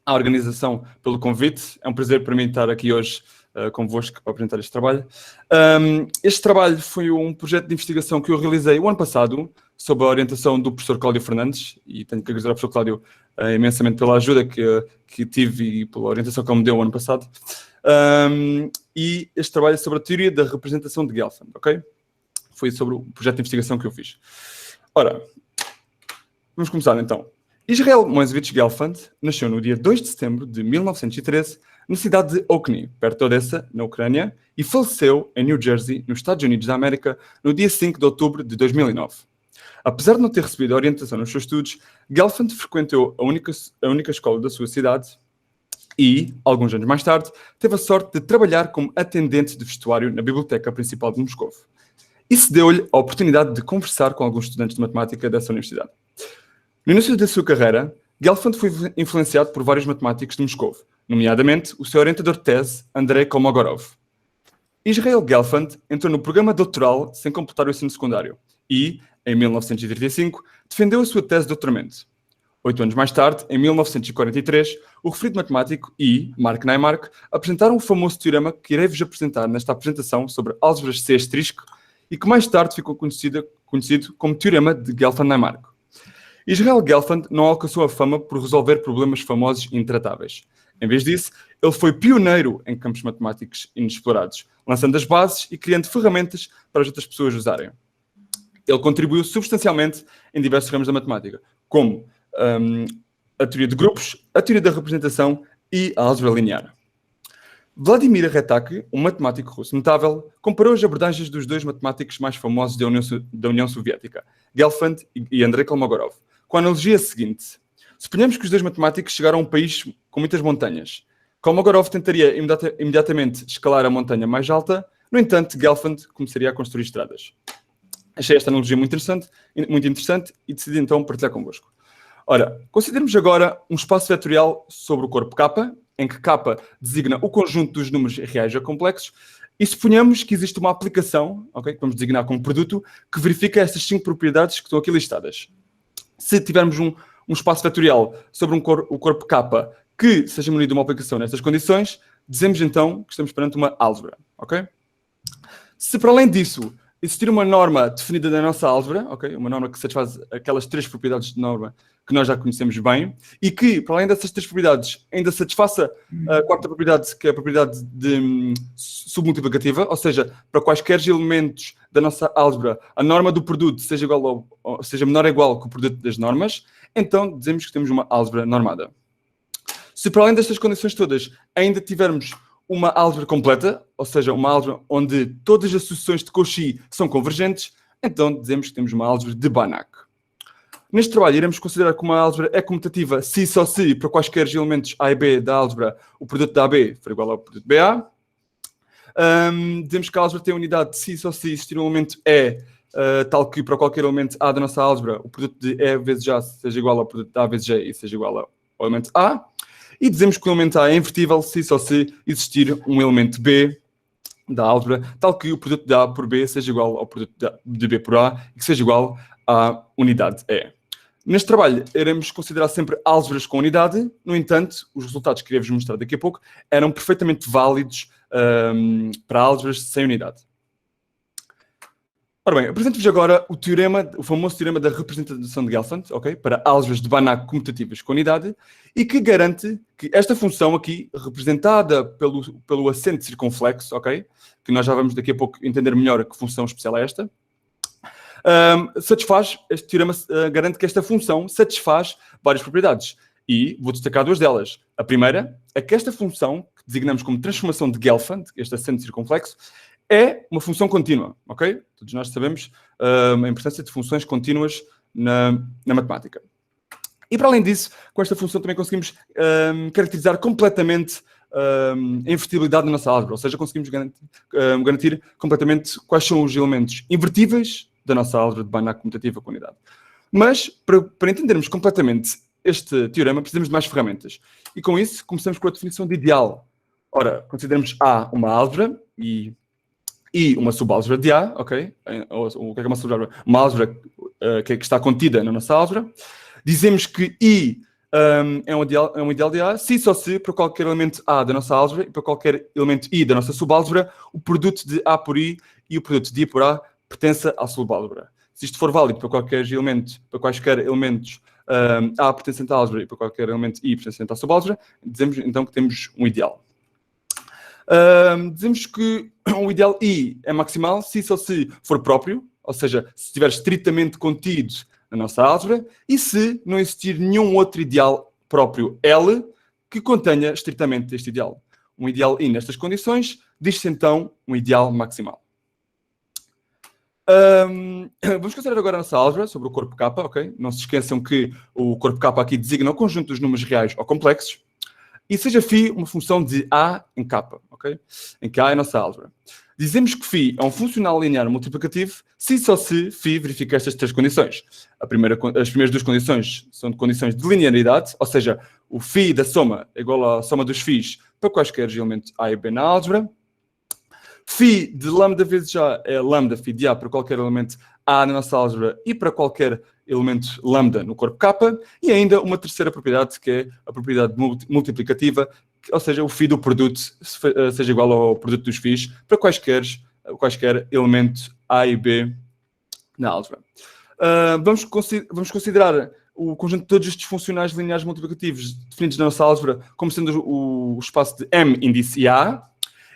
à organização pelo convite. É um prazer para mim estar aqui hoje convosco para apresentar este trabalho. Este trabalho foi um projeto de investigação que eu realizei o ano passado, sob a orientação do professor Cláudio Fernandes, e tenho que agradecer ao professor Cláudio imensamente pela ajuda que tive e pela orientação que ele me deu o ano passado. E este trabalho é sobre a teoria da representação de Gelfand, ok? Foi sobre o projeto de investigação que eu fiz. Ora, vamos começar então. Israel Moisevich Gelfand nasceu no dia 2 de setembro de 1913 na cidade de Okhny, perto de Odessa, na Ucrânia, e faleceu em New Jersey, nos Estados Unidos da América, no dia 5 de outubro de 2009. Apesar de não ter recebido orientação nos seus estudos, Gelfand frequentou a única escola da sua cidade e, alguns anos mais tarde, teve a sorte de trabalhar como atendente de vestuário na biblioteca principal de Moscou. Isso deu-lhe a oportunidade de conversar com alguns estudantes de matemática dessa universidade. No início da sua carreira, Gelfand foi influenciado por vários matemáticos de Moscou, nomeadamente o seu orientador de tese, Andrei Kolmogorov. Israel Gelfand entrou no programa doutoral sem completar o ensino secundário e, em 1935, defendeu a sua tese de doutoramento. 8 anos mais tarde, em 1943, o referido matemático e Mark Naimark apresentaram o famoso teorema que irei-vos apresentar nesta apresentação sobre álgebras C** e que mais tarde ficou conhecido como Teorema de Gelfand-Naimark. Israel Gelfand não alcançou a fama por resolver problemas famosos e intratáveis. Em vez disso, ele foi pioneiro em campos matemáticos inexplorados, lançando as bases e criando ferramentas para as outras pessoas usarem. Ele contribuiu substancialmente em diversos ramos da matemática, como a teoria de grupos, a teoria da representação e a álgebra linear. Vladimir Retak, um matemático russo notável, comparou as abordagens dos dois matemáticos mais famosos da União Soviética, Gelfand e Andrei Kolmogorov, com a analogia seguinte. Suponhamos que os dois matemáticos chegaram a um país com muitas montanhas. Kolmogorov tentaria imediatamente escalar a montanha mais alta, no entanto, Gelfand começaria a construir estradas. Achei esta analogia muito interessante e decidi então partilhar convosco. Ora, consideremos agora um espaço vetorial sobre o corpo K, em que K designa o conjunto dos números reais a complexos, e suponhamos que existe uma aplicação, okay, que vamos designar como produto, que verifica estas 5 propriedades que estão aqui listadas. Se tivermos um espaço vetorial sobre o corpo K que seja munido de uma aplicação nestas condições, dizemos então que estamos perante uma álgebra. Okay? Se para além disso existir uma norma definida na nossa álgebra, okay, uma norma que satisfaz aquelas 3 propriedades de norma que nós já conhecemos bem, e que, para além dessas 3 propriedades, ainda satisfaça a 4ª propriedade, que é a propriedade de submultiplicativa, ou seja, para quaisquer elementos da nossa álgebra, a norma do produto seja menor ou igual que o produto das normas, então dizemos que temos uma álgebra normada. Se para além destas condições todas ainda tivermos uma álgebra completa, ou seja, uma álgebra onde todas as sucessões de Cauchy são convergentes, então dizemos que temos uma álgebra de Banach. Neste trabalho, iremos considerar que uma álgebra é comutativa se e só se, para quaisquer elementos A e B da álgebra, o produto da AB for igual ao produto BA. Dizemos que a álgebra tem a unidade de se e só se existir um elemento E, tal que para qualquer elemento A da nossa álgebra, o produto de E vezes A seja igual ao produto de A vezes G e seja igual ao elemento A. E dizemos que o elemento A é invertível se e só se existir um elemento B da álgebra, tal que o produto de A por B seja igual ao produto de B por A e que seja igual à unidade E. Neste trabalho, iremos considerar sempre álgebras com unidade, no entanto, os resultados que irei-vos mostrar daqui a pouco eram perfeitamente válidos para álgebras sem unidade. Ora bem, apresento-vos agora o famoso teorema da representação de Gelfand, okay, para álgebras de Banach comutativas com unidade, e que garante que esta função aqui, representada pelo acento circunflexo, okay, que nós já vamos daqui a pouco entender melhor que função especial é esta, este teorema garante que esta função satisfaz várias propriedades. E vou destacar 2 delas. A primeira é que esta função, que designamos como transformação de Gelfand, este acento circunflexo, é uma função contínua, ok? Todos nós sabemos a importância de funções contínuas na matemática. E para além disso, com esta função também conseguimos caracterizar completamente a invertibilidade da nossa álgebra, ou seja, conseguimos garantir completamente quais são os elementos invertíveis da nossa álgebra de Banach comutativa com unidade. Mas, para entendermos completamente este teorema, precisamos de mais ferramentas. E com isso, começamos com a definição de ideal. Ora, consideramos A uma álgebra e uma subálgebra de A, ok? O que é uma subálgebra? Uma álgebra que está contida na nossa álgebra. Dizemos que I é um ideal de A, se e só se para qualquer elemento A da nossa álgebra e para qualquer elemento I da nossa subálgebra, o produto de A por I e o produto de I por A pertença à subálgebra. Se isto for válido para qualquer elemento, para quaisquer elementos A pertencente à álgebra e para qualquer elemento I pertencente à subálgebra, dizemos então que temos um ideal. Dizemos que o ideal I é maximal se só se for próprio, ou seja, se estiver estritamente contido na nossa álgebra, e se não existir nenhum outro ideal próprio L que contenha estritamente este ideal. Um ideal I nestas condições diz-se então um ideal maximal. Vamos considerar agora a nossa álgebra sobre o corpo K, ok? Não se esqueçam que o corpo K aqui designa o conjunto dos números reais ou complexos, e seja φ uma função de A em K, ok? Em que A é a nossa álgebra. Dizemos que φ é um funcional linear multiplicativo se e só se φ verifica estas três condições. As primeiras duas condições são de condições de linearidade, ou seja, o φ da soma é igual à soma dos φs para quaisquer elementos A e B na álgebra. φ de lambda vezes A é lambda φ de A para qualquer elemento A na nossa álgebra e para qualquer elemento lambda no corpo K. E ainda uma terceira propriedade, que é a propriedade multiplicativa, ou seja, o φ do produto seja igual ao produto dos φs para quaisquer elemento A e B na álgebra. Vamos considerar o conjunto de todos estes funcionais lineares multiplicativos definidos na nossa álgebra como sendo o espaço de M índice A,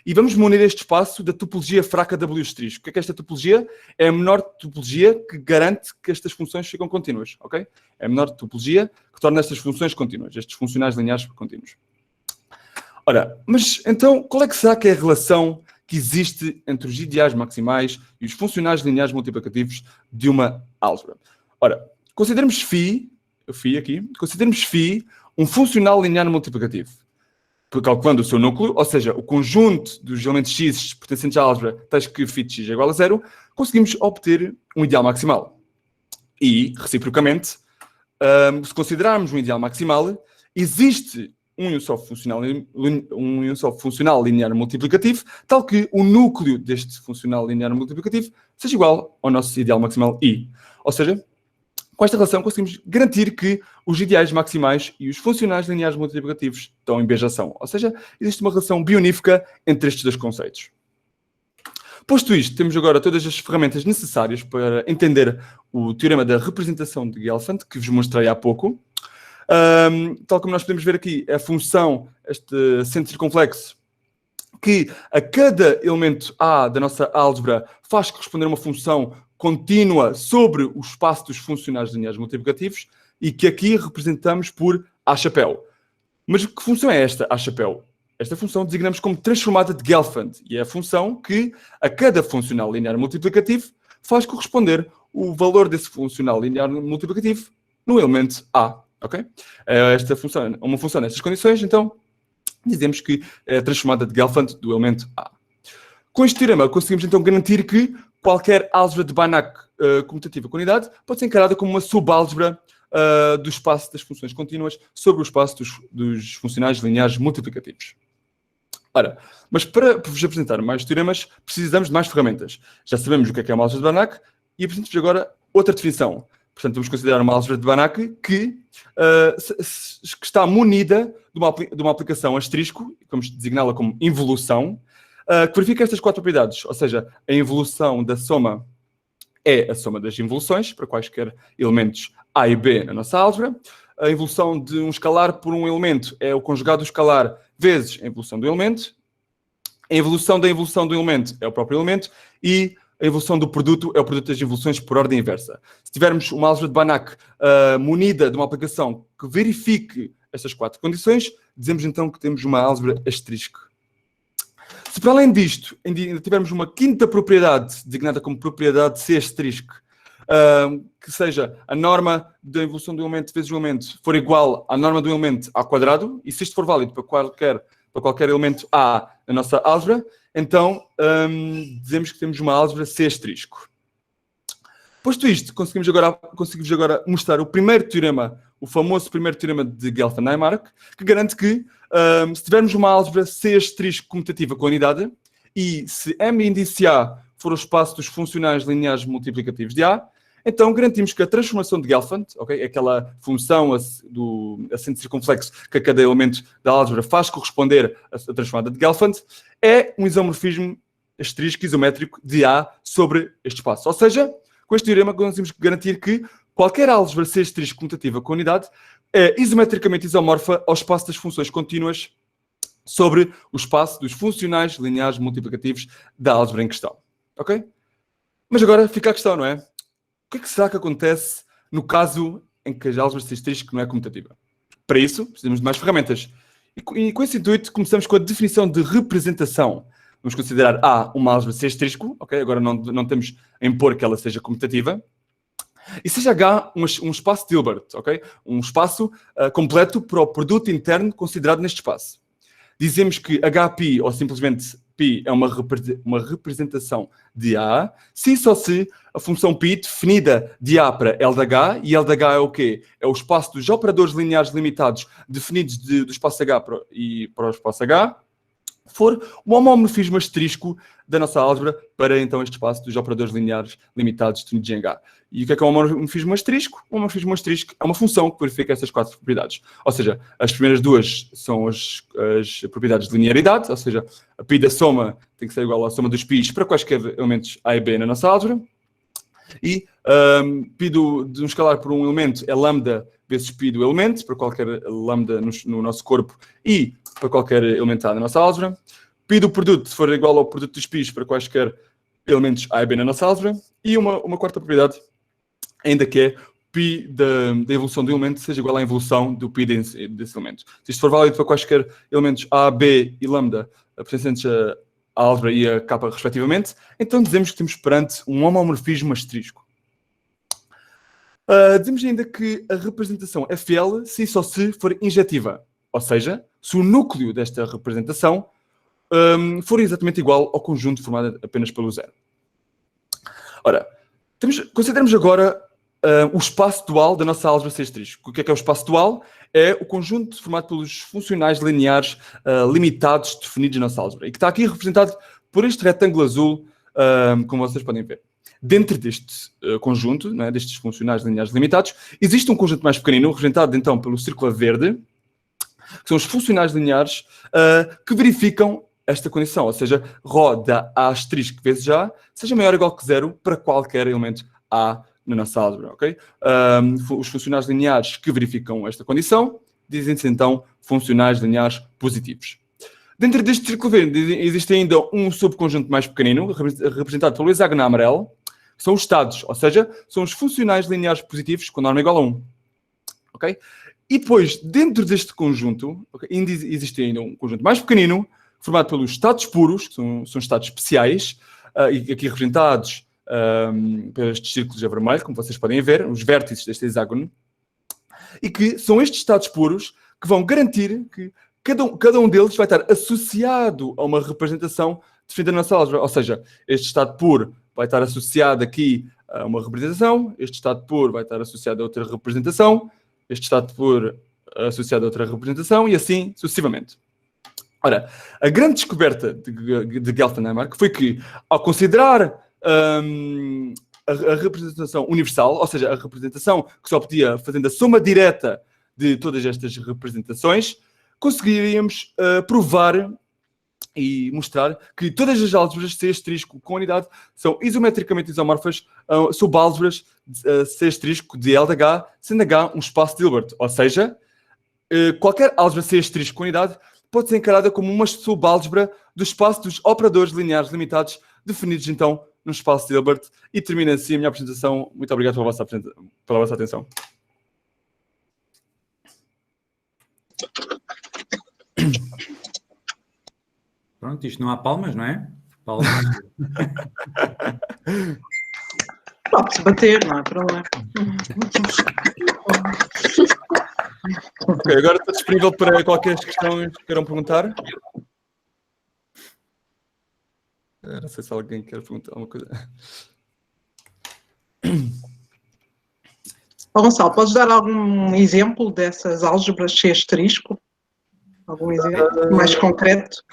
e vamos munir este espaço da topologia fraca W'. O que é esta topologia? É a menor topologia que garante que estas funções ficam contínuas, ok? É a menor topologia que torna estas funções contínuas, estes funcionais lineares contínuos. Ora, mas então, qual é que será que é a relação que existe entre os ideais maximais e os funcionais lineares multiplicativos de uma álgebra? Ora, consideremos φ um funcional linear multiplicativo. Calculando o seu núcleo, ou seja, o conjunto dos elementos x pertencentes à álgebra, tais que φ de x é igual a 0, conseguimos obter um ideal maximal. E, reciprocamente, se considerarmos um ideal maximal, existe um só funcional linear multiplicativo, tal que o núcleo deste funcional linear multiplicativo seja igual ao nosso ideal maximal I. Ou seja, com esta relação conseguimos garantir que os ideais maximais e os funcionais lineares multiplicativos estão em bejação. Ou seja, existe uma relação bionífica entre estes dois conceitos. Posto isto, temos agora todas as ferramentas necessárias para entender o teorema da representação de Gelfand, que vos mostrei há pouco. Tal como nós podemos ver aqui, é a função, este centro circunflexo, que a cada elemento A da nossa álgebra faz corresponder a uma função contínua sobre o espaço dos funcionais lineares multiplicativos e que aqui representamos por A-chapéu. Mas que função é esta, A-chapéu? Esta função designamos como transformada de Gelfand e é a função que a cada funcional linear multiplicativo faz corresponder o valor desse funcional linear multiplicativo no elemento A. Okay? Esta função é uma função nestas condições, então dizemos que é a transformada de Gelfand do elemento A. Com este teorema conseguimos então garantir que qualquer álgebra de Banach comutativa com unidade pode ser encarada como uma subálgebra do espaço das funções contínuas sobre o espaço dos funcionais lineares multiplicativos. Ora, mas para vos apresentar mais teoremas, precisamos de mais ferramentas. Já sabemos o que é uma álgebra de Banach e apresento-vos agora outra definição. Portanto, vamos considerar uma álgebra de Banach que está munida de uma aplicação asterisco, vamos designá-la como involução, que verifica estas quatro propriedades, ou seja, a involução da soma é a soma das involuções, para quaisquer elementos A e B na nossa álgebra. A involução de um escalar por um elemento é o conjugado do escalar vezes a involução do elemento. A involução da involução do elemento é o próprio elemento. E a involução do produto é o produto das involuções por ordem inversa. Se tivermos uma álgebra de Banach munida de uma aplicação que verifique estas quatro condições, dizemos então que temos uma álgebra asterisco. Se para além disto ainda tivermos uma quinta propriedade, designada como propriedade C asterisco, que seja a norma da involução do elemento vezes o elemento for igual à norma do elemento ao quadrado, e se isto for válido para qualquer elemento A na nossa álgebra, então dizemos que temos uma álgebra C asterisco. Posto isto, conseguimos agora mostrar o primeiro teorema, o famoso primeiro teorema de Gelfand-Naimark, que garante que se tivermos uma álgebra C asterisco comutativa com unidade e se M índice A for o espaço dos funcionais lineares multiplicativos de A, então garantimos que a transformação de Gelfand, okay, aquela função acento circunflexo que a cada elemento da álgebra faz corresponder à transformada de Gelfand, é um isomorfismo asterisco isométrico de A sobre este espaço. Ou seja, com este teorema conseguimos garantir que qualquer álgebra C asterisco comutativa com unidade é isometricamente isomorfa ao espaço das funções contínuas sobre o espaço dos funcionais lineares multiplicativos da álgebra em questão. Ok? Mas agora fica a questão, não é? O que é que será que acontece no caso em que a álgebra C asterisco não é comutativa? Para isso, precisamos de mais ferramentas. E com esse intuito, começamos com a definição de representação. Vamos considerar A uma álgebra C asterisco, ok? Agora não temos a impor que ela seja comutativa. E seja H um espaço de Hilbert, ok? Um espaço completo para o produto interno considerado neste espaço. Dizemos que HP, ou simplesmente π, é uma representação de A, se e só se a função π, definida de A para L de H, e L de H é o quê? É o espaço dos operadores lineares limitados definidos do espaço H para o espaço H, for o homomorfismo asterisco da nossa álgebra para, então, este espaço dos operadores lineares limitados definidos em H. E o que é um homomorfismo asterisco? O homomorfismo asterisco é uma função que verifica essas 4 propriedades. Ou seja, as primeiras 2 são as propriedades de linearidade, ou seja, a π da soma tem que ser igual à soma dos π's para quaisquer elementos A e B na nossa álgebra. E π de um escalar por um elemento é lambda vezes π do elemento, para qualquer lambda no nosso corpo e para qualquer elemento A na nossa álgebra. π do produto, se for igual ao produto dos π's para quaisquer elementos A e B na nossa álgebra. E uma quarta propriedade, ainda que é π da evolução do elemento seja igual à evolução do π desse elemento. Se isto for válido para quaisquer elementos A, B e lambda pertencentes à álgebra e a K respectivamente, então dizemos que temos perante um homomorfismo asterisco. Dizemos ainda que a representação FL se e só se for injetiva, ou seja, se o núcleo desta representação for exatamente igual ao conjunto formado apenas pelo zero. Ora, consideramos agora o espaço dual da nossa álgebra C asterisco. O que é o espaço dual? É o conjunto formado pelos funcionais lineares limitados definidos na nossa álgebra. E que está aqui representado por este retângulo azul, como vocês podem ver. Dentro deste conjunto, né, destes funcionais lineares limitados, existe um conjunto mais pequenino, representado então pelo círculo verde, que são os funcionais lineares que verificam esta condição, ou seja, ρ da A asterisco vezes A seja maior ou igual que zero para qualquer elemento A na nossa álgebra, ok? Os funcionais lineares que verificam esta condição dizem-se então funcionais lineares positivos. Dentro deste círculo verde existe ainda um subconjunto mais pequenino, representado pelo hexágono amarelo, que são os estados, ou seja, são os funcionais lineares positivos com norma igual a 1. Ok? E depois, dentro deste conjunto, okay, existe ainda um conjunto mais pequenino, formado pelos estados puros, que são estados especiais, e aqui representados pelos estes círculos a vermelho, como vocês podem ver, os vértices deste hexágono, e que são estes estados puros que vão garantir que cada um deles vai estar associado a uma representação definida na nossa álgebra. Ou seja, este estado puro vai estar associado aqui a uma representação, este estado puro vai estar associado a outra representação, este estado puro associado a outra representação, e assim sucessivamente. Ora, a grande descoberta de Gelfand foi que, ao considerar a representação universal, ou seja, a representação que se obtinha fazendo a soma direta de todas estas representações, conseguiríamos provar e mostrar que todas as álgebras C asterisco com unidade são isometricamente isomorfas sob álgebras C asterisco de L de H, sendo H um espaço de Hilbert. Ou seja, qualquer álgebra C asterisco com unidade pode ser encarada como uma subálgebra do espaço dos operadores lineares limitados definidos então no espaço de Hilbert. E termina assim a minha apresentação. Muito obrigado pela vossa atenção. Pronto, isto não há palmas, não é? Palmas. Pode-se bater, não há problema. Ok, agora estou disponível para qualquer questão que queiram perguntar. Não sei se alguém quer perguntar alguma coisa. Gonçalo, podes dar algum exemplo dessas álgebras C asterisco? Algum exemplo mais concreto?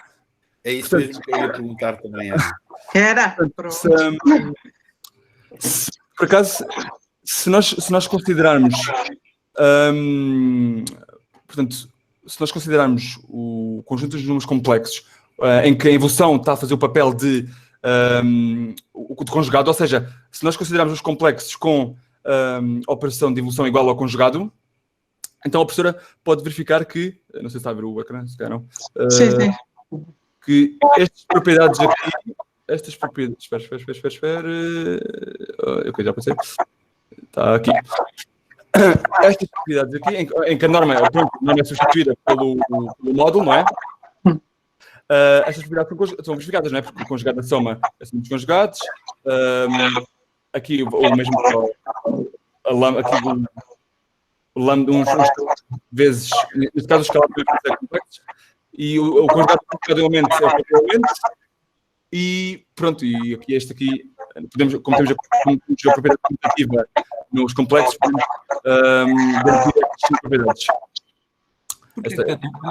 É isso mesmo que eu ia perguntar também. Era? Por acaso, se nós considerarmos, portanto, se nós considerarmos o conjunto de números complexos, em que a involução está a fazer o papel de conjugado, ou seja, se nós considerarmos os complexos com operação de involução igual ao conjugado, então a professora pode verificar que, não sei se está a ver o ecrã, se calhar não, Sim. que estas propriedades aqui, espera, ok, já passei, está aqui. Estas propriedades aqui, em que a norma é substituída pelo módulo, não é? Estas propriedades são verificadas, não é? Porque o conjugado da soma é sempre dos conjugados. Aqui o mesmo aqui o lambda uns vezes, neste caso, os escalados é complexo. E o conjugado de cada elemento é o próprio elemento. E pronto, e aqui como temos a propriedade comutativa nos complexos, podemos garantir estas propriedades. Porquê que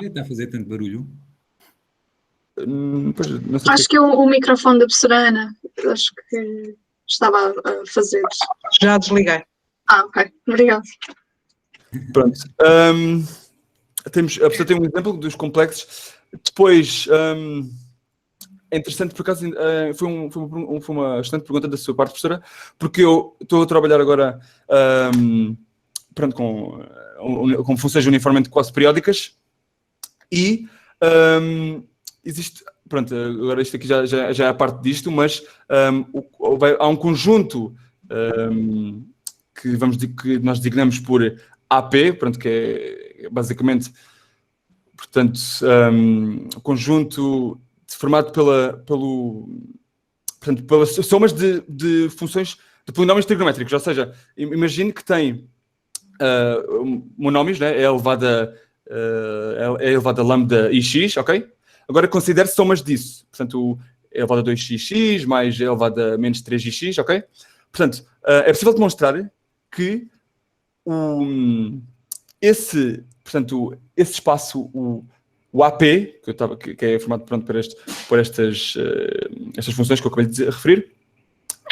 está a fazer tanto barulho? Pois, não sei Acho que é o microfone da professora Ana. Acho que estava a fazer. Já desliguei. Ok. Obrigada. Pronto. A professora tem um exemplo dos complexos. Depois, é interessante, por acaso, foi uma excelente pergunta da sua parte, professora, porque eu estou a trabalhar agora pronto, com funções uniformemente quase periódicas e existe, pronto, agora isto aqui já é a parte disto, mas há um conjunto que nós designamos por AP, pronto, que é basicamente, portanto, conjunto formado pelas somas de funções de polinómios trigonométricos, ou seja, imagine que tem monómios, né? É elevada a lambda ix, ok? Agora considere somas disso. Portanto, é elevado a 2xx mais é elevado a menos 3xx, ok? Portanto, é possível demonstrar que esse espaço, o AP, que é formado por estas funções que eu acabei de referir,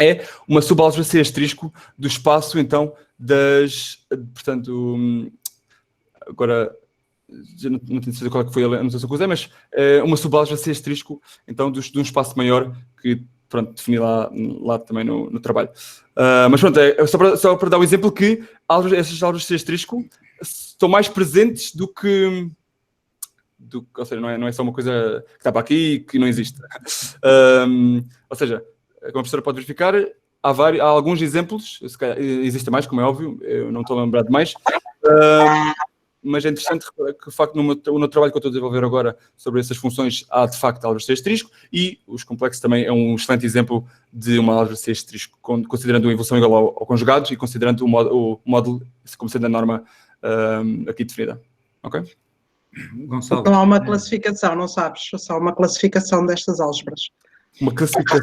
é uma subálgebra C asterisco do espaço, então, portanto, agora, não tenho certeza qual é que foi a notação que usei, mas é uma subálgebra C asterisco, então, de um espaço maior que, pronto, defini lá também no trabalho. Mas pronto, só para dar o exemplo que essas álgebras C asterisco estão mais presentes do que ou seja, não é só uma coisa que está para aqui e que não existe. Ou seja, como a professora pode verificar, há alguns exemplos, se calhar, existem mais, como é óbvio, eu não estou a lembrar de mais, mas é interessante que, de facto, no trabalho que eu estou a desenvolver agora sobre essas funções, há, de facto, álgebra C asterisco, e os complexos também é um excelente exemplo de uma álgebra C asterisco, considerando a involução igual ao conjugado e considerando o módulo como sendo a norma aqui definida. Ok? Gonçalo. Então há uma classificação, não sabes? Só uma classificação destas álgebras. Uma classificação.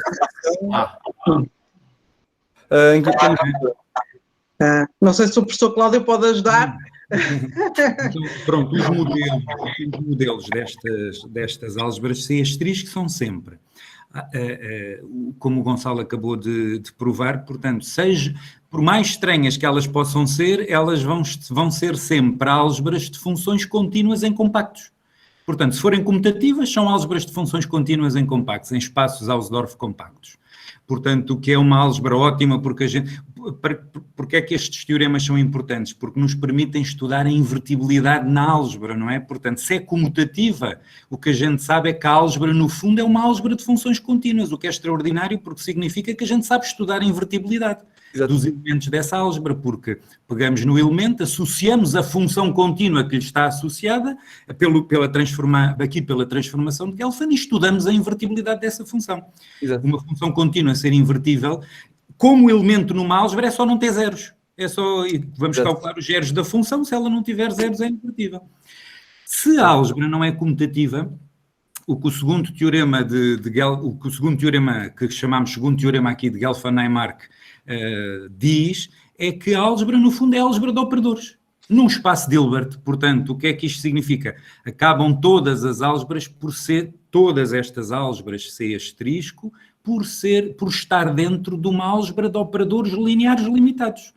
Não sei se o professor Cláudio pode ajudar. Então, pronto, os modelos destas álgebras C asterisco são sempre, como o Gonçalo acabou de provar, portanto, por mais estranhas que elas possam ser, elas vão ser sempre álgebras de funções contínuas em compactos. Portanto, se forem comutativas, são álgebras de funções contínuas em compactos, em espaços Hausdorff compactos. Portanto, o que é uma álgebra ótima, porque é que estes teoremas são importantes? Porque nos permitem estudar a invertibilidade na álgebra, não é? Portanto, se é comutativa, o que a gente sabe é que a álgebra, no fundo, é uma álgebra de funções contínuas, o que é extraordinário, porque significa que a gente sabe estudar a invertibilidade dos elementos dessa álgebra, porque pegamos no elemento, associamos a função contínua que lhe está associada pela transformação de Gelfand e estudamos a invertibilidade dessa função. Exato. Uma função contínua ser invertível, como elemento numa álgebra é só não ter zeros. Vamos calcular os zeros da função, se ela não tiver zeros é invertível. Se a álgebra não é comutativa, o que o segundo teorema que chamamos segundo teorema aqui de Gelfand-Naimark diz é que a álgebra, no fundo, é a álgebra de operadores. Num espaço de Hilbert, portanto, o que é que isto significa? Acabam todas as álgebras por ser, todas estas álgebras C asterisco, por estar dentro de uma álgebra de operadores lineares limitados.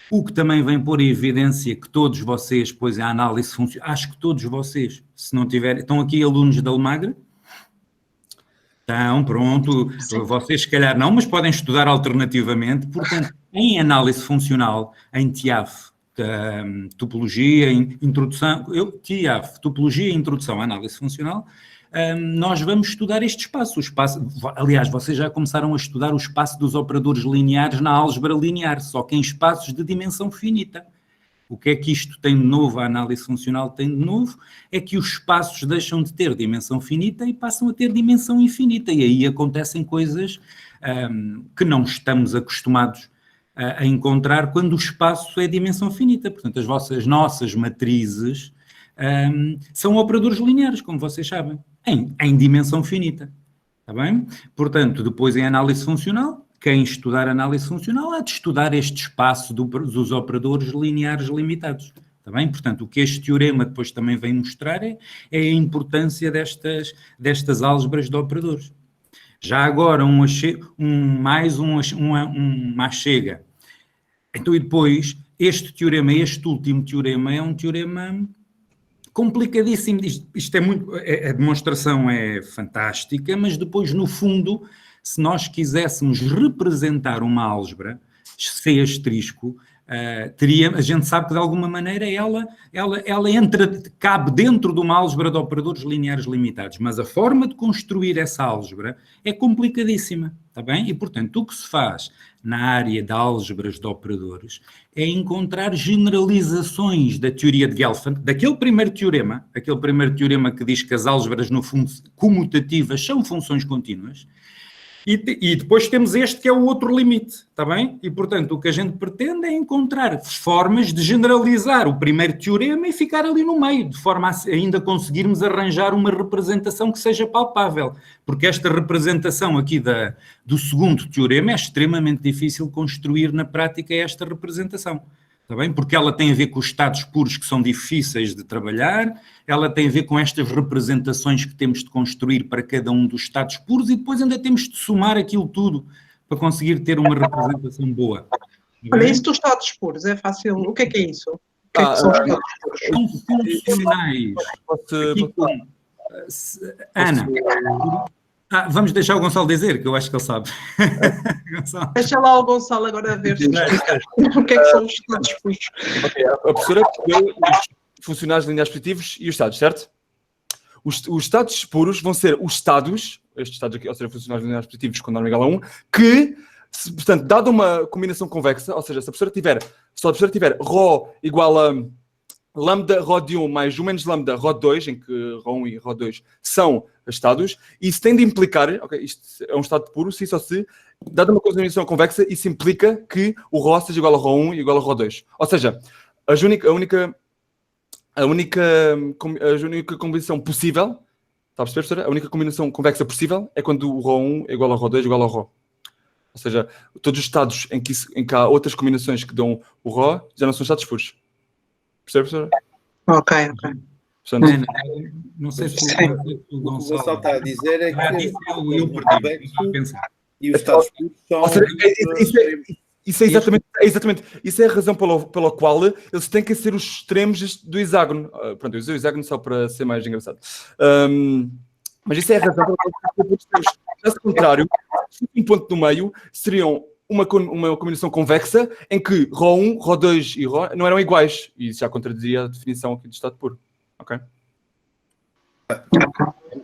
O que também vem pôr em evidência que todos vocês, pois a análise funciona, acho que todos vocês, se não tiverem, estão aqui alunos da Almagre? Então, pronto, vocês se calhar não, mas podem estudar alternativamente, portanto, em análise funcional, em TIAF, topologia, introdução, TIAF, topologia e introdução à análise funcional, nós vamos estudar este espaço, aliás, vocês já começaram a estudar o espaço dos operadores lineares na álgebra linear, só que em espaços de dimensão finita. O que é que isto tem de novo, a análise funcional tem de novo, é que os espaços deixam de ter dimensão finita e passam a ter dimensão infinita, e aí acontecem coisas que não estamos acostumados a encontrar quando o espaço é dimensão finita. Portanto, as nossas matrizes são operadores lineares, como vocês sabem, em dimensão finita, está bem? Portanto, depois em análise funcional, quem estudar análise funcional há de estudar este espaço dos operadores lineares limitados, está bem? Portanto, o que este teorema depois também vem mostrar é a importância destas álgebras de operadores. Já agora, mais uma chega. Então, e depois, este último teorema, é um teorema complicadíssimo. Isto é muito... A demonstração é fantástica, mas depois, no fundo, se nós quiséssemos representar uma álgebra, C asterisco, a gente sabe que de alguma maneira ela cabe dentro de uma álgebra de operadores lineares limitados, mas a forma de construir essa álgebra é complicadíssima, está bem? E, portanto, o que se faz na área de álgebras de operadores é encontrar generalizações da teoria de Gelfand, daquele primeiro teorema que diz que as álgebras, no fundo, comutativas são funções contínuas. E depois temos este que é o outro limite, está bem? E, portanto, o que a gente pretende é encontrar formas de generalizar o primeiro teorema e ficar ali no meio, de forma a ainda conseguirmos arranjar uma representação que seja palpável. Porque esta representação aqui do segundo teorema é extremamente difícil construir na prática esta representação. Está bem? Porque ela tem a ver com os estados puros que são difíceis de trabalhar, ela tem a ver com estas representações que temos de construir para cada um dos estados puros e depois ainda temos de somar aquilo tudo para conseguir ter uma representação boa. Olha, isso dos estados puros é fácil. O que é isso? O que é que são os estados puros? São funcionais. Ana, vamos deixar o Gonçalo dizer, que eu acho que ele sabe. Deixa lá o Gonçalo agora ver o que é que são os estados puros. Okay, a professora percebeu os funcionais lineares positivos e os estados, certo? Os estados puros vão ser os estados, estes estados aqui, ou seja, funcionais lineares positivos com norma igual a 1, que, portanto, dada uma combinação convexa, ou seja, se a professora tiver ρ igual a lambda ρ de 1 mais 1 menos lambda ρ de 2, em que ρ1 e ρ2 são estados, e isso tem de implicar, ok, isto é um estado puro, se só se, dada uma combinação convexa, isso implica que o ρ seja igual a ρ1 e igual a ρ2. Ou seja, a única combinação possível, está a perceber, professora? A única combinação convexa possível é quando o ρ1 é igual a ρ2 igual a ρ. Ou seja, todos os estados em que há outras combinações que dão o ρ já não são estados puros. Percebe, professora? Ok. Portanto, não sei se o Gonçalo está a dizer é que eu perdi a pensar. E os estados puros são... Ou seja, isso é exatamente. Isso é a razão pela qual eles têm que ser os extremos do hexágono. Pronto, eu usei o hexágono só para ser mais engraçado. Mas isso é a razão pela qual eles têm os extremos. Caso contrário, um ponto no meio seriam uma combinação convexa em que ρ1, ρ2 e ρ não eram iguais. E isso já contradizia a definição aqui do estado puro. Ok?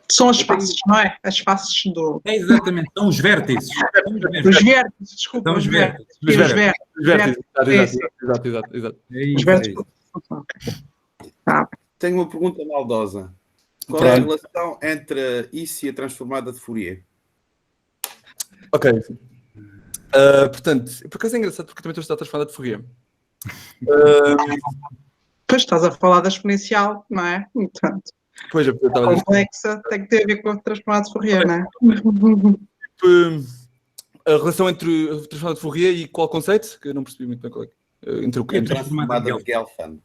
São as faces, não é? As faces do... É exatamente, são os vértices. Os vértices, desculpa. São os vértices. Exato. Os vértices. Tenho uma pergunta maldosa. Qual é a relação entre isso e a transformada de Fourier? Ok. Portanto, por acaso é engraçado porque também estou a estudar a transformada de Fourier. Pois estás a falar da exponencial, não é? Portanto, Pois, eu estava complexa tem que ter a ver com a transformada de Fourier, não é? A relação entre a transformada de Fourier e qual conceito? Que eu não percebi muito bem qual é. Entre o que? A transformada de Gelfand.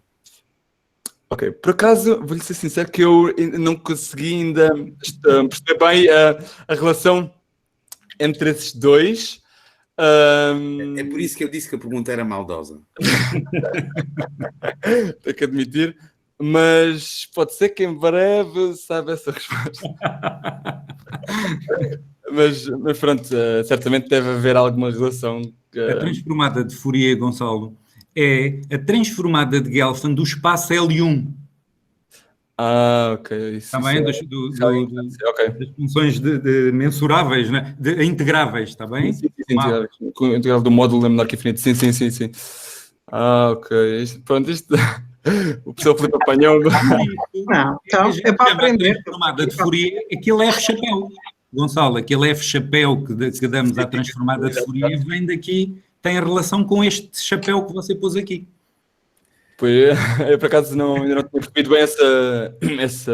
Ok, por acaso, vou-lhe ser sincero que eu não consegui ainda perceber bem a relação entre esses dois. É por isso que eu disse que a pergunta era maldosa. Tenho que admitir. Mas pode ser que em breve saiba essa resposta. mas pronto, certamente deve haver alguma relação. A transformada de Fourier, Gonçalo, é a transformada de Gelfand do espaço L1. Ok. Está bem? Ok. Das funções mensuráveis, né? Integráveis, está bem? Sim, integral do módulo é menor que infinito. Sim. Ok. Pronto, isto... O professor Filipe apanhou. Não, então é para aprender. A transformada de Fourier, aquele F-chapéu. Gonçalo, aquele F-chapéu que damos à transformada de Fourier vem daqui, tem relação com este chapéu que você pôs aqui. Pois, eu por acaso ainda não tinha percebido bem essa...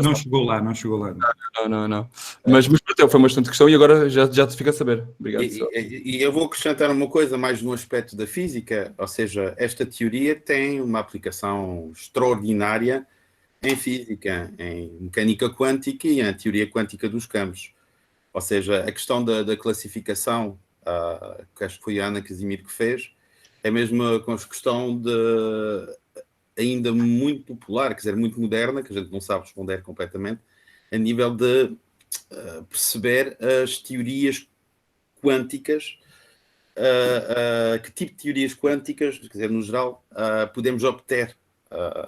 Não chegou lá. Não. Mas pronto, foi uma excelente questão e agora já te fica a saber. Obrigado. E eu vou acrescentar uma coisa mais no aspecto da física, ou seja, esta teoria tem uma aplicação extraordinária em física, em mecânica quântica e em teoria quântica dos campos. Ou seja, a questão da classificação, que acho que foi a Ana Casimiro que fez, é mesmo a questão ainda muito popular, quer dizer, muito moderna, que a gente não sabe responder completamente, a nível de perceber as teorias quânticas, que tipo de teorias quânticas, quer dizer, no geral, podemos obter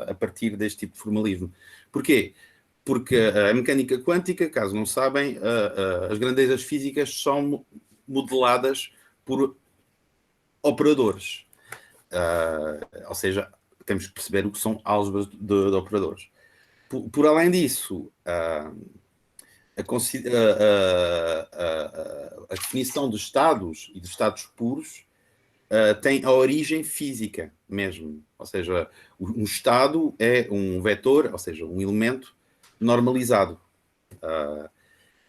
a partir deste tipo de formalismo. Porquê? Porque a mecânica quântica, caso não sabem, as grandezas físicas são modeladas por operadores. Ou seja, temos que perceber o que são álgebras de operadores. Por além disso, a definição de estados e de estados puros tem a origem física mesmo. Ou seja, um estado é um vetor, ou seja, um elemento normalizado.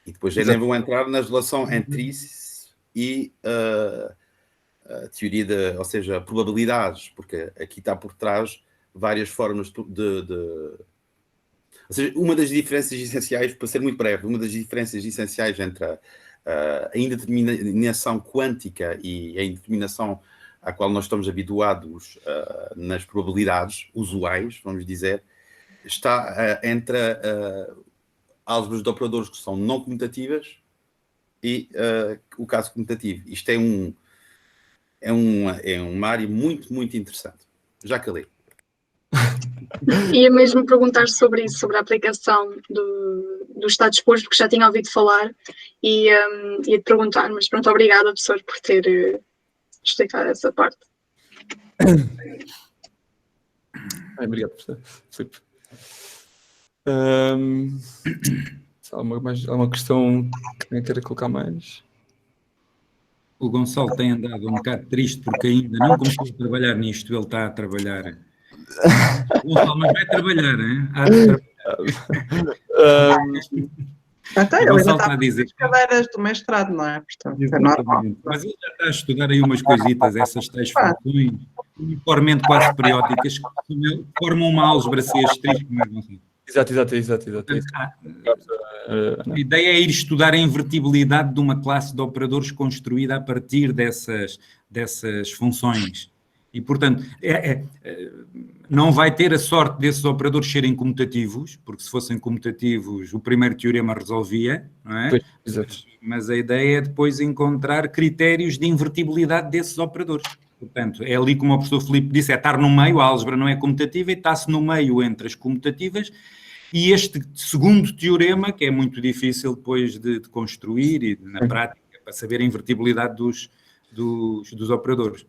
E depois já nem vão entrar na relação entre isso e a teoria ou seja, probabilidades, porque aqui está por trás várias formas ou seja, uma das diferenças essenciais, para ser muito breve, uma das diferenças essenciais entre a indeterminação quântica e a indeterminação à qual nós estamos habituados nas probabilidades usuais, vamos dizer, está entre álgebras de operadores que são não comutativas e o caso comutativo. Isto é uma área muito, muito interessante. Já acabei. Ia mesmo perguntar sobre isso, sobre a aplicação dos estados puros, porque já tinha ouvido falar e ia-te perguntar, mas pronto, obrigada, professor, por ter explicado essa parte. Obrigado, professor Filipe. Alguma questão que nem queira colocar mais? O Gonçalo tem andado um bocado triste porque ainda não começou a trabalhar nisto, ele está a trabalhar. O Gonçalo, mas vai trabalhar, hein? Há de trabalhar. Até ele Gonçalo ainda está a dizer. as cadeiras do mestrado, não é? Portanto, é normal. Mas ele já está a estudar aí umas coisitas, essas tais funções, uniformemente quase periódicas, que formam uma álgebra C(X), não é, Gonçalo? Exato. A ideia é ir estudar a invertibilidade de uma classe de operadores construída a partir dessas funções. E, portanto, não vai ter a sorte desses operadores serem comutativos, porque se fossem comutativos o primeiro teorema resolvia, não é? Pois, exato. Mas a ideia é depois encontrar critérios de invertibilidade desses operadores. Portanto, é ali como o professor Filipe disse, é estar no meio, a álgebra não é comutativa, e está-se no meio entre as comutativas e este segundo teorema, que é muito difícil depois de construir e na prática, para saber a invertibilidade dos operadores.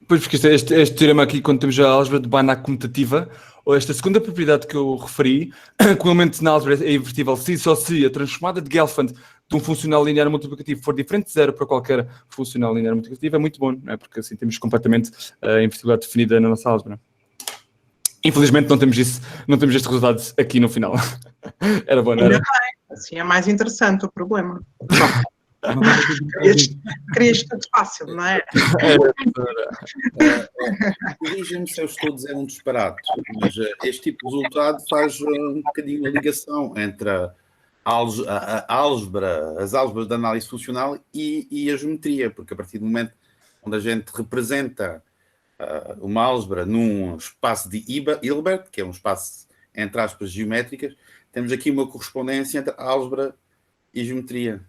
Pois, porque este teorema aqui, quando temos a álgebra de Banach comutativa, ou esta segunda propriedade que eu referi, que o elemento na álgebra é invertível se e só se a transformada de Gelfand de um funcional linear multiplicativo for diferente de zero para qualquer funcional linear multiplicativo, é muito bom, não é? Porque assim temos completamente a invertibilidade definida na nossa álgebra. Infelizmente não temos este resultado aqui no final. Era bom, não era? Assim é mais interessante o problema. Querias tudo fácil, não é? Corrija-me se eu estou a dizer um disparate, mas este tipo de resultado faz um bocadinho a ligação entre a álgebra, as álgebras de análise funcional e a geometria, porque a partir do momento onde a gente representa uma álgebra num espaço de Hilbert, que é um espaço, entre aspas, geométricas, temos aqui uma correspondência entre a álgebra e geometria.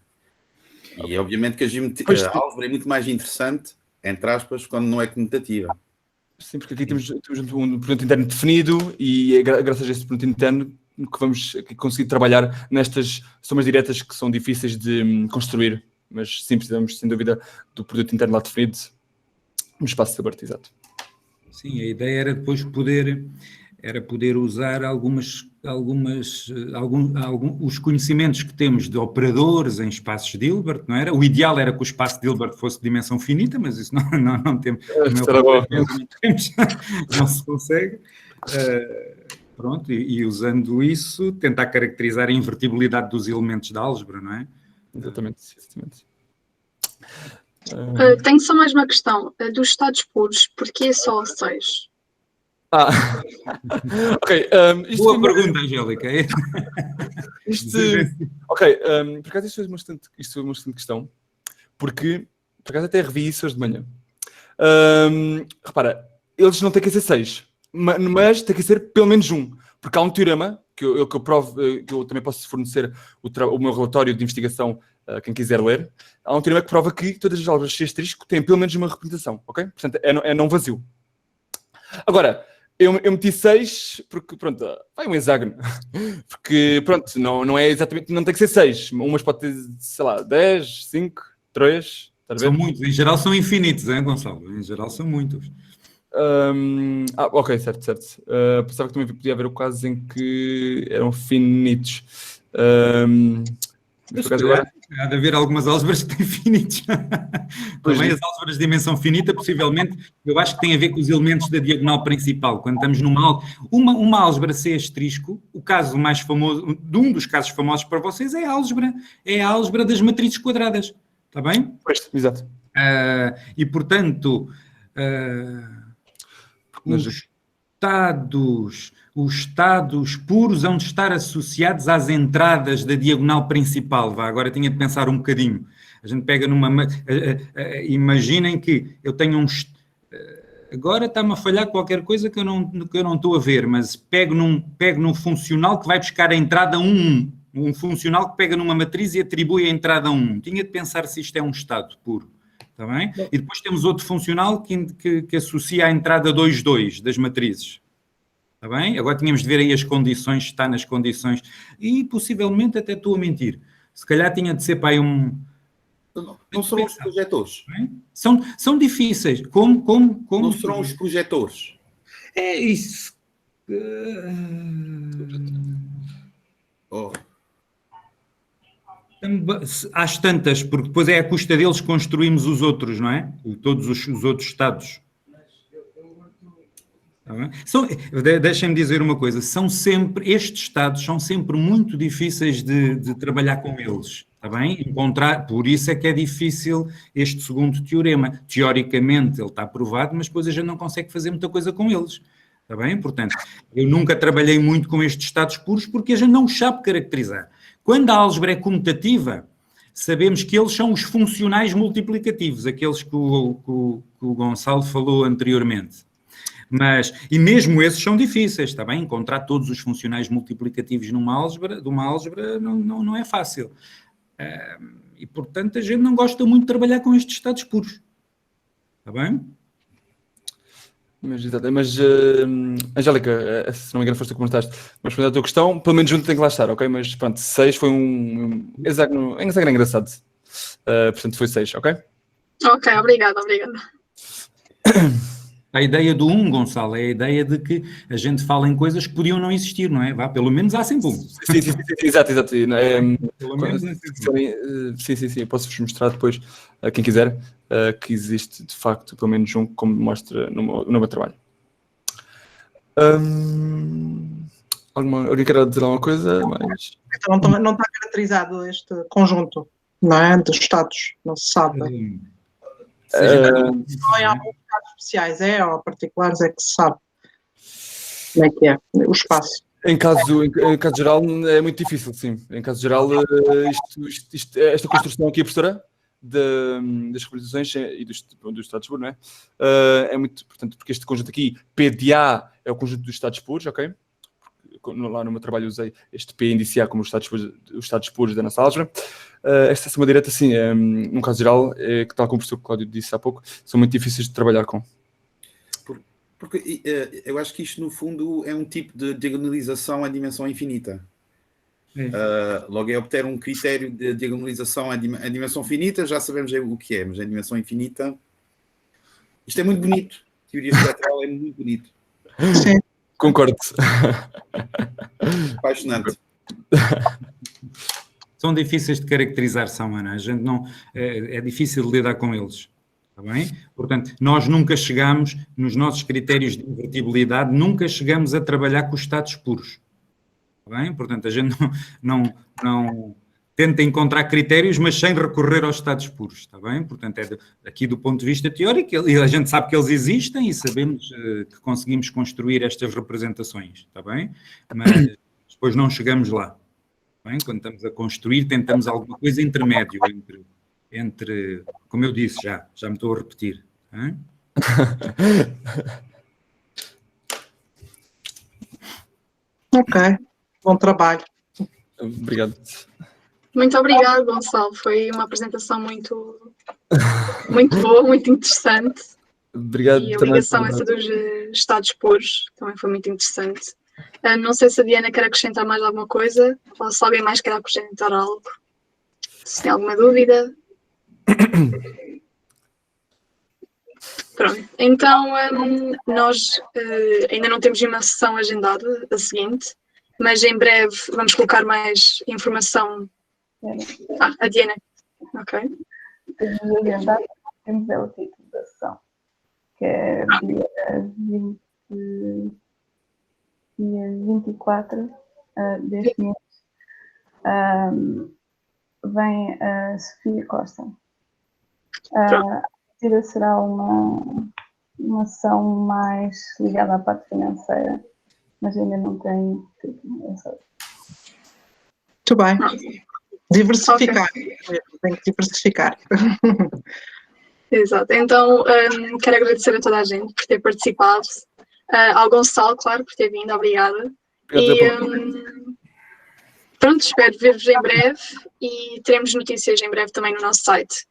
E obviamente que a álgebra é muito mais interessante, entre aspas, quando não é comutativa. Sim, porque aqui temos um produto interno definido e é graças a esse produto interno que vamos conseguir trabalhar nestas somas diretas que são difíceis de construir, mas sim, precisamos, sem dúvida, do produto interno lá definido no espaço de Hilbert, exato. Sim, a ideia era depois poder usar os conhecimentos que temos de operadores em espaços de Hilbert, não era? O ideal era que o espaço de Hilbert fosse de dimensão finita, mas isso não temos, não se consegue. Pronto, e usando isso, tentar caracterizar a invertibilidade dos elementos da álgebra, não é? Exatamente. Tenho só mais uma questão. Dos estados puros, porquê só 6? Ok. Boa pergunta, Angélica. Ok, por acaso isto foi uma excelente questão, porque por acaso até revi isso hoje de manhã. Repara, eles não têm que ser 6, mas tem que ser pelo menos um, porque há um teorema que eu provo, que eu também posso fornecer o meu relatório de investigação a quem quiser ler. Há um teorema que prova que todas as álgebras C asterisco têm pelo menos uma representação, ok? Portanto, é não vazio. Agora, eu meti 6 porque, pronto, vai um hexágono. Porque, pronto, não é exatamente, não tem que ser 6. Umas pode ter, sei lá, 10, 5, 3. São muitos, em geral são infinitos, hein, Gonçalo? Em geral são muitos. Ok, certo. Pensava que também podia haver o caso em que eram finitos. Mas agora há de haver algumas álgebras que têm finitos. Também as álgebras de dimensão finita, possivelmente, eu acho que tem a ver com os elementos da diagonal principal. Quando estamos uma álgebra C asterisco, o caso mais famoso, um dos casos famosos para vocês é a álgebra das matrizes quadradas. Está bem? Pois, exato. E, portanto, os estados puros hão de estar associados às entradas da diagonal principal. Agora tinha de pensar um bocadinho. A gente pega imaginem que eu tenho agora está-me a falhar qualquer coisa que eu não estou a ver, mas pego num funcional que vai buscar a entrada 1. Um funcional que pega numa matriz e atribui a entrada 1. Tinha de pensar se isto é um estado puro. Está bem? E depois temos outro funcional que associa à entrada 2, 2 das matrizes. Está bem? Agora tínhamos de ver aí as condições, está nas condições. E possivelmente até estou a mentir. Se calhar tinha de ser para aí um... Não serão os projetores. São difíceis. Como não serão os projetores. É isso. Às tantas, porque depois é à custa deles que construímos os outros, não é? Todos os outros estados. Deixem-me dizer uma coisa, estes estados são sempre muito difíceis de trabalhar com eles, está bem? Por isso é que é difícil este segundo teorema. Teoricamente ele está provado, mas depois a gente não consegue fazer muita coisa com eles, está bem? Portanto, eu nunca trabalhei muito com estes estados puros porque a gente não os sabe caracterizar. Quando a álgebra é comutativa, sabemos que eles são os funcionais multiplicativos, aqueles que o Gonçalo falou anteriormente. E mesmo esses são difíceis, está bem? Encontrar todos os funcionais multiplicativos de uma álgebra não é fácil. E, portanto, a gente não gosta muito de trabalhar com estes estados puros. Está bem? Mas Angélica, se não me engano foste tu que comentaste, mas respondendo a tua questão, pelo menos junto tem que lá estar, ok? Mas pronto, 6 foi um hexágono engraçado. Portanto, foi 6, ok? Ok, obrigada. A ideia do 1, Gonçalo, é a ideia de que a gente fala em coisas que podiam não existir, não é? Pelo menos há sempre um. Sim, exato. Pelo menos há sempre um. Sim, posso-vos mostrar depois, a quem quiser, que existe de facto pelo menos um, como mostra no meu trabalho. Alguém quer dizer alguma coisa? Então não está caracterizado este conjunto, não é? De estados, não se sabe. Não em alguns casos especiais, ou particulares, é que se sabe como é que é o espaço. Em caso geral, é muito difícil, sim. Em caso geral, esta construção aqui, professora, das regularizações e do Estado de Expurgo, não é? É muito, portanto, porque este conjunto aqui, PDA, é o conjunto dos Estados Puros, ok? Lá no meu trabalho usei este P indiciar como os Estados Puros da nossa álgebra. Esta soma direta, sim, num caso geral, que tal como o professor Cláudio disse há pouco, são muito difíceis de trabalhar com. Porque eu acho que isto, no fundo, é um tipo de diagonalização à dimensão infinita. Logo, é obter um critério de diagonalização à dimensão finita, já sabemos o que é, mas a dimensão infinita... Isto é muito bonito. A teoria espectral é muito bonito. Sim. Concordo. Apaixonante. São difíceis de caracterizar, Ana. A gente não... É difícil de lidar com eles. Está bem? Portanto, nós nunca chegamos, nos nossos critérios de invertibilidade, nunca chegamos a trabalhar com os estados puros. Está bem? Portanto, a gente não tenta encontrar critérios, mas sem recorrer aos estados puros. Está bem? Portanto, aqui do ponto de vista teórico, a gente sabe que eles existem e sabemos que conseguimos construir estas representações. Está bem? Mas depois não chegamos lá. Está bem? Quando estamos a construir, tentamos alguma coisa intermédio entre, como eu disse, já me estou a repetir. Hein? Ok, bom trabalho. Obrigado. Muito obrigada, Gonçalo. Foi uma apresentação muito boa, muito interessante. Obrigado E a também. ligação essa dos estados puros também foi muito interessante. Não sei se a Diana quer acrescentar mais alguma coisa, ou se alguém mais quer acrescentar algo. Se tem alguma dúvida. Pronto. Então, nós ainda não temos nenhuma sessão agendada, a seguinte, mas em breve vamos colocar mais informação. A Diana. Ok. Temos agendado, temos o título da sessão, que é dia 24 deste mês. Vem a Sofia Costa. A partida será uma sessão mais ligada à parte financeira, mas ainda não tem título. Muito bem. Diversificar. Tem que diversificar. Exato. Então, quero agradecer a toda a gente por ter participado. Ao Gonçalo, claro, por ter vindo. Obrigada. Pronto, espero ver-vos em breve e teremos notícias em breve também no nosso site.